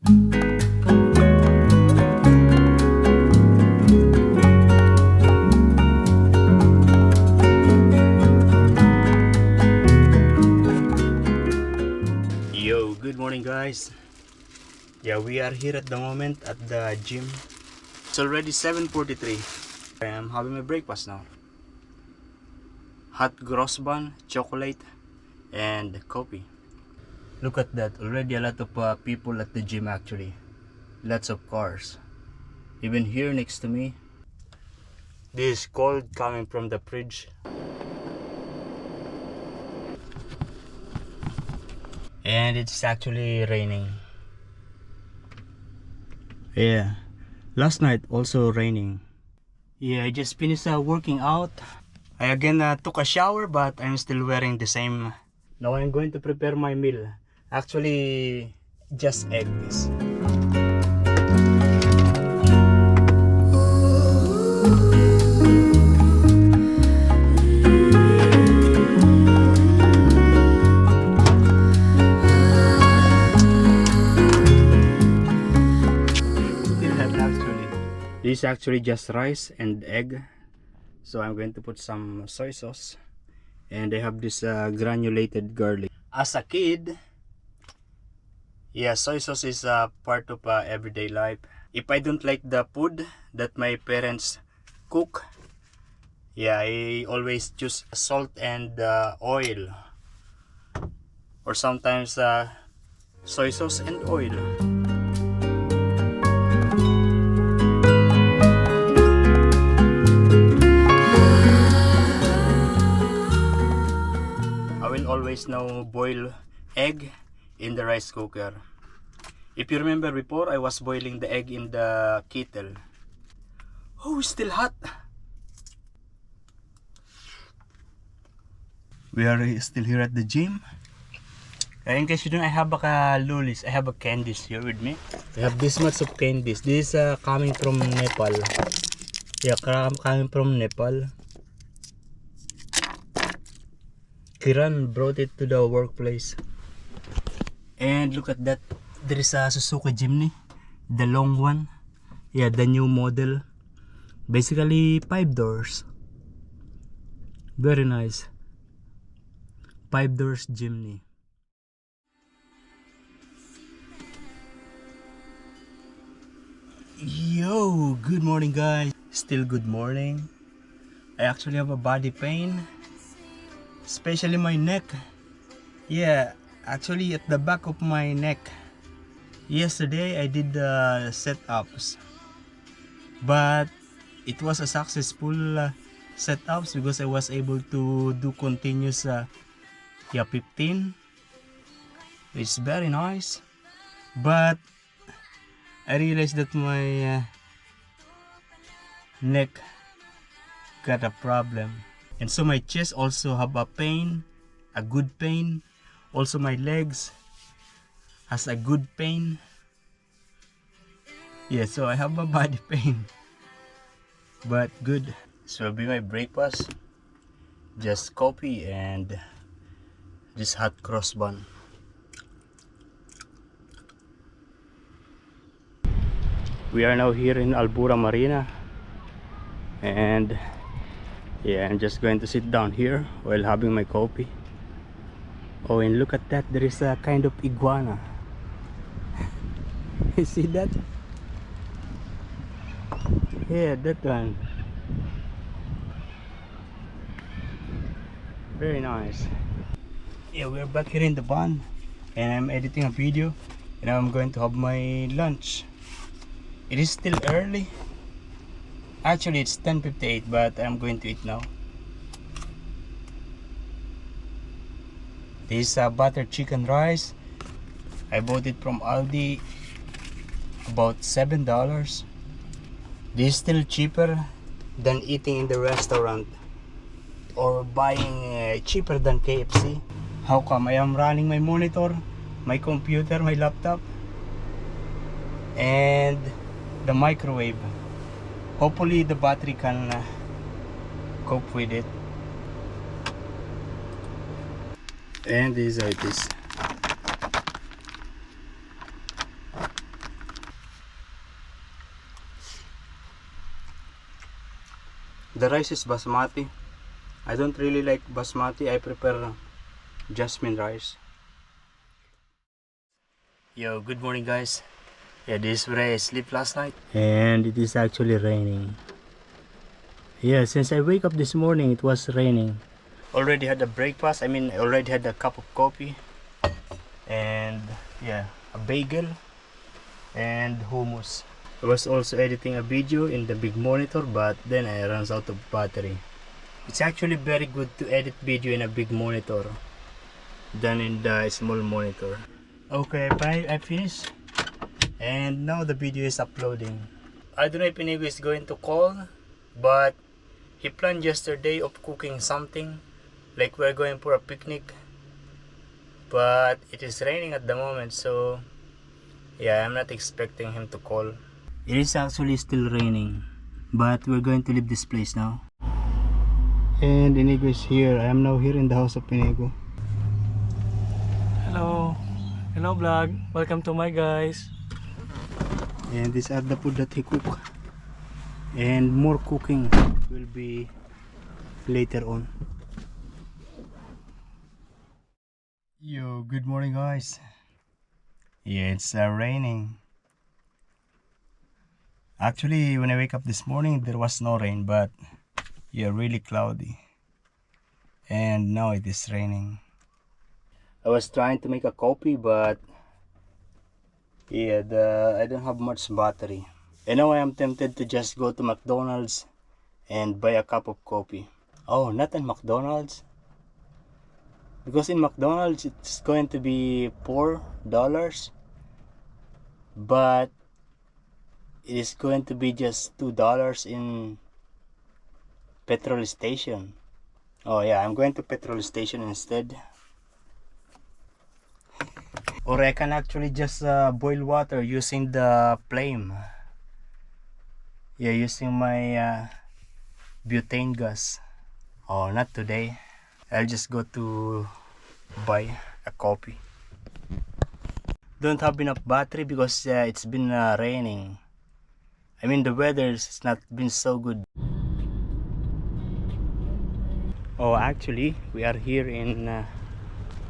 Yo, good morning guys. Yeah, we are here at the moment at the gym. It's already 7:43. I am having my breakfast now. Hot gross bun, chocolate, and coffee. Look at that, already a lot of people at the gym actually. Lots of cars. Even here next to me. This is cold coming from the fridge. And it's actually raining. Yeah, last night also raining. Yeah, I just finished working out. I again took a shower, but I'm still wearing the same. Now I'm going to prepare my meal. Actually, just eggs. This is actually just rice and egg, so I'm going to put some soy sauce, and I have this granulated garlic. As a kid, yeah, soy sauce is a part of everyday life. If I don't like the food that my parents cook, yeah, I always choose salt and oil, or sometimes soy sauce and oil. Always now boil egg in the rice cooker. If you remember before, I was boiling the egg in the kettle. Oh, it's still hot. We are still here at the gym. In case you don't, I have a lulis. I have a candies here with me. I have this much of candies. This is coming from Nepal. Yeah, coming from Nepal. Kiran brought it to the workplace. And look at that, there is a Suzuki Jimny, the long one. Yeah, the new model. Basically 5 doors. Very nice. 5 doors Jimny. Yo, good morning guys. Still good morning. I actually have a body pain, especially my neck. Yeah, actually at the back of my neck. Yesterday I did the setups, but it was a successful setups because I was able to do continuous 15. It's very nice, but I realized that my neck got a problem. And so my chest also have a pain, a good pain. Also my legs has a good pain. Yeah, so I have a body pain, but good. So it'll be my breakfast. Just coffee and this hot cross bun. We are now here in Albura Marina, and yeah, I'm just going to sit down here while having my coffee. Oh, and look at that, there is a kind of iguana. You see that? Yeah, that one. Very nice. Yeah, we're back here in the barn, and I'm editing a video, and I'm going to have my lunch. It is still early. Actually, it's 10:58, but I'm going to eat now. This is butter chicken rice. I bought it from Aldi, about $7. This is still cheaper than eating in the restaurant or buying cheaper than KFC. How come? I am running my monitor, my computer, my laptop, and the microwave. Hopefully the battery can cope with it. And this is how it is. the rice is basmati. I don't really like basmati. I prefer jasmine rice. Yo, good morning guys. Yeah, this is where I sleep last night. And it is actually raining. Yeah, since I wake up this morning, it was raining. Already had a breakfast. I mean, I already had a cup of coffee. And yeah, a bagel and hummus. I was also editing a video in the big monitor, but then I ran out of battery. It's actually very good to edit video in a big monitor than in the small monitor. Okay, I finished, and now the video is uploading. I don't know if Inigo is going to call, but he planned yesterday of cooking something, like we're going for a picnic, but it is raining at the moment, so yeah, I'm not expecting him to call. It is actually still raining, but we're going to leave this place now. And Inigo is here. I am now here in the house of Inigo. Hello vlog, welcome to my guys. And these are the food that he cook, and more cooking will be later on. Yo, good morning guys. Yeah, it's raining. Actually, when I wake up this morning, there was no rain, but yeah, really cloudy. And now it is raining. I was trying to make a coffee, but yeah, I don't have much battery. And now I am tempted to just go to McDonald's and buy a cup of coffee. Oh, not in McDonald's. Because in McDonald's it's going to be $4, but it is going to be just $2 in petrol station. Oh yeah, I'm going to petrol station instead. Or I can actually just boil water using the flame. Yeah, using my butane gas. Oh, not today. I'll just go to buy a coffee. Don't have enough battery because it's been raining. I mean, the weather has not been so good. Oh, actually, we are here in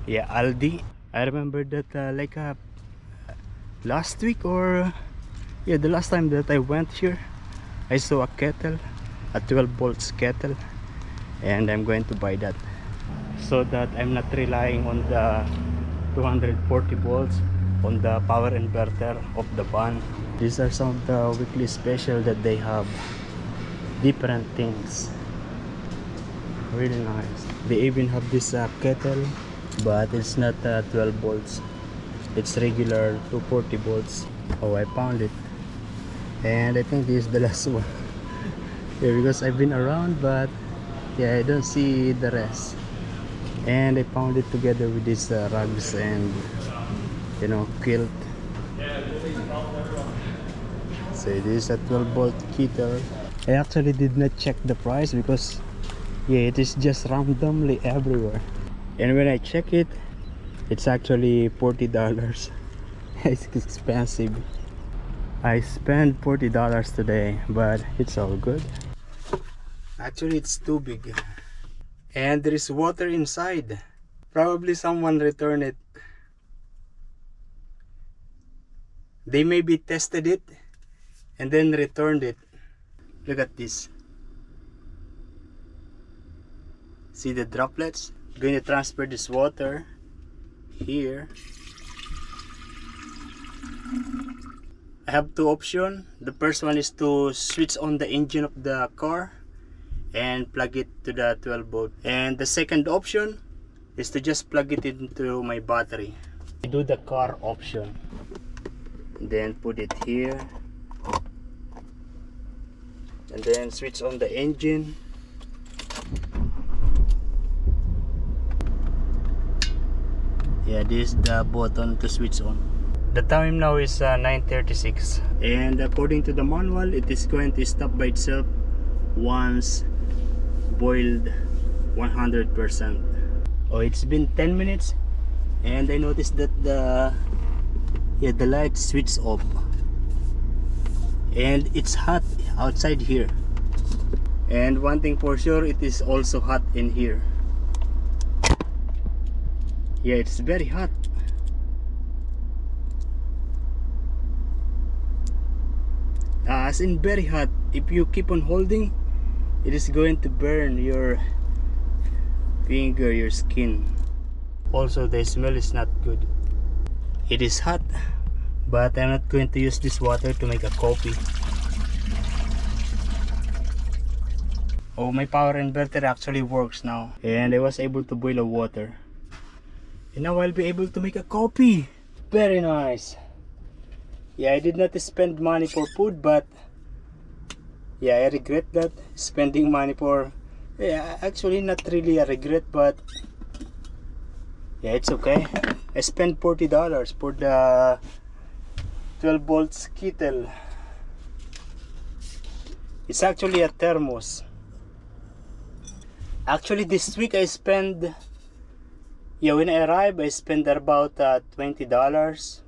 Aldi. I remember that last week, or yeah, the last time that I went here, I saw a kettle, a 12 volts kettle, and I'm going to buy that so that I'm not relying on the 240 volts on the power inverter of the van. These are some of the weekly special that they have. Different things. Really nice. They even have this kettle, but it's not 12 volts. It's regular 240 volts. Oh, I found it. And I think this is the last one. Yeah, because I've been around, but yeah, I don't see the rest. And I found it together with these rugs and, you know, quilt. So this is a 12 volt kettle. I actually did not check the price because yeah, it is just randomly everywhere. And when I check it, it's actually $40. It's expensive. I spent $40 today, but it's all good. Actually, it's too big. And there is water inside. Probably someone returned it. They maybe tested it and then returned it. Look at this. See the droplets? I'm going to transfer this water here. I have two options. The first one is to switch on the engine of the car and plug it to the 12 volt. And the second option is to just plug it into my battery. I do the car option. Then put it here. And then switch on the engine. Yeah, this is the button to switch on. The time now is 9:36, and according to the manual, it is going to stop by itself once boiled 100%. Oh, it's been 10 minutes, and I noticed that the light switched off, and it's hot outside here. And one thing for sure, it is also hot in here. Yeah, it's very hot. As in very hot. If you keep on holding, it is going to burn your finger, your skin. Also, the smell is not good. It is hot, but I'm not going to use this water to make a coffee. Oh, my power inverter actually works now, and I was able to boil a water. And now I'll be able to make a coffee. Very nice. Yeah, I did not spend money for food, but yeah, I regret that. Spending money for, yeah, actually not really a regret, but yeah, it's okay. I spent $40 for the 12 volts Kettle. It's actually a thermos. Actually, this week I spent, yeah, when I arrived, I spent about $20.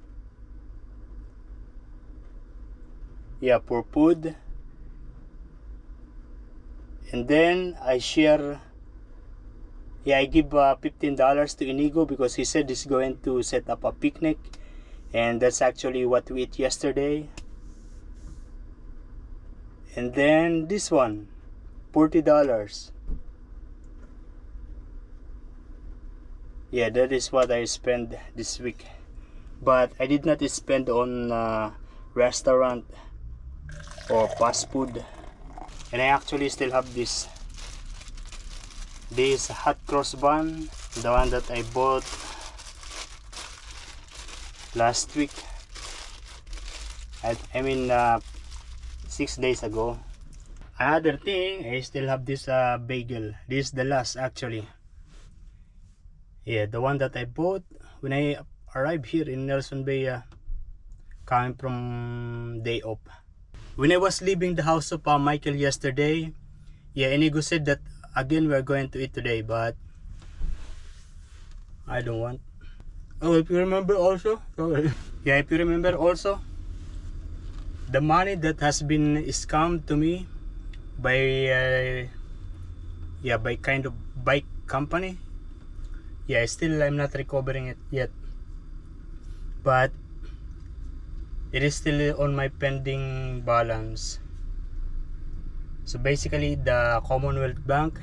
Yeah, for food. And then I share, yeah, I give $15 to Inigo because he said he's going to set up a picnic. And that's actually what we ate yesterday. And then this one, $40. Yeah, that is what I spent this week. But I did not spend on restaurant or fast food. And I actually still have this hot cross bun, the one that I bought last week. I mean 6 days ago. Another thing, I still have this bagel. This is the last actually. Yeah, the one that I bought when I arrived here in Nelson Bay, coming from day off. When I was leaving the house of Michael yesterday, yeah, Inigo said that again we're going to eat today, but I don't want. Oh, if you remember also, yeah, if you remember also, the money that has been scammed to me by yeah, by kind of bike company. Yeah, still I'm not recovering it yet, but it is still on my pending balance. So basically the Commonwealth Bank,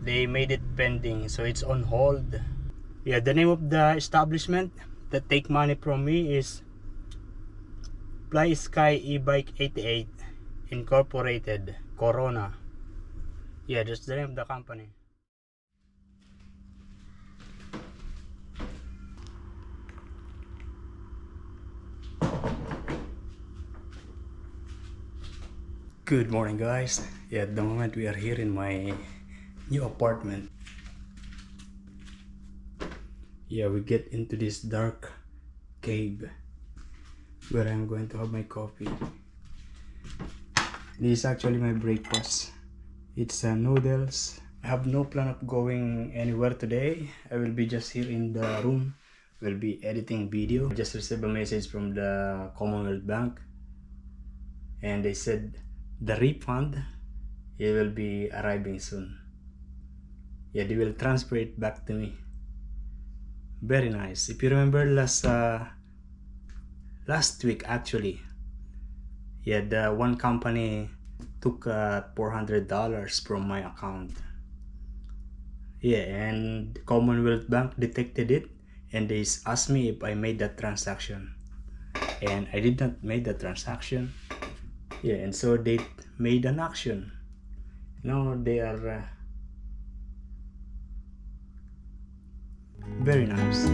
they made it pending, so it's on hold. Yeah, the name of the establishment that take money from me is Fly Sky E-Bike 88 Incorporated, Corona. Yeah, that's the name of the company. Good morning, guys. Yeah, at the moment we are here in my new apartment. Yeah, we get into this dark cave where I'm going to have my coffee. This is actually my breakfast. It's noodles. I have no plan of going anywhere today. I will be just here in the room. Will be editing video. I just received a message from the Commonwealth Bank, and they said the refund, it will be arriving soon. Yeah, they will transfer it back to me. Very nice. If you remember last week actually, yeah, the one company took $400 from my account. Yeah, and Commonwealth Bank detected it, and they asked me if I made that transaction, and I did not make the transaction. Yeah, and so they made an action. Now they are very nice.